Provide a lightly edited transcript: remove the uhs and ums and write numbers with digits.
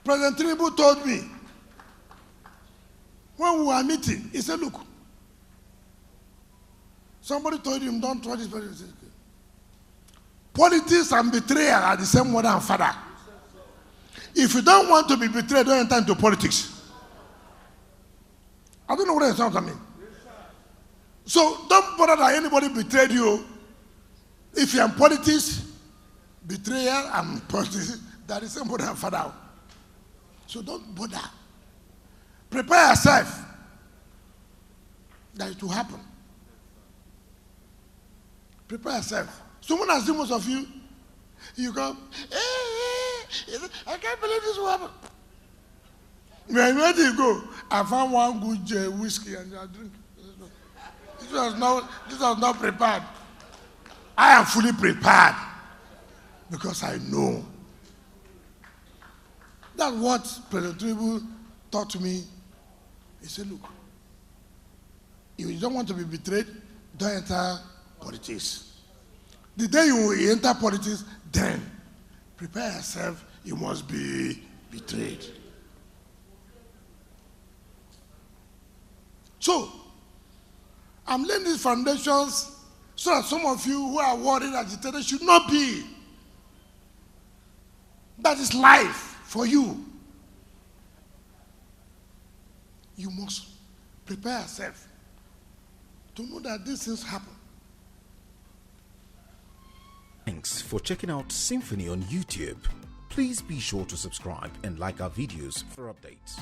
President Tinubu told me when we were meeting, he said, look, somebody told him, don't trust this person. Politics and betrayal are the same mother and father. If you don't want to be betrayed, don't enter into politics. I don't know what it sounds to me. So don't bother that anybody betrayed you. If you're in politics, betrayal and politics, that is the same mother and father. So don't bother. Prepare yourself that it will happen. Prepare yourself. Someone has seen most of you, you go, I can't believe this will happen. Where do you go? I found one good whiskey and I drink. This was not prepared. I am fully prepared because I know. That's what President Tinubu taught me. He said, look, if you don't want to be betrayed, don't enter politics. The day you enter politics, then prepare yourself, you must be betrayed. So, I'm laying these foundations so that some of you who are worried, agitated, should not be. That is life for you. You must prepare yourself to know that these things happen. Thanks for checking out SYMFONI on YouTube. Please be sure to subscribe and like our videos for updates.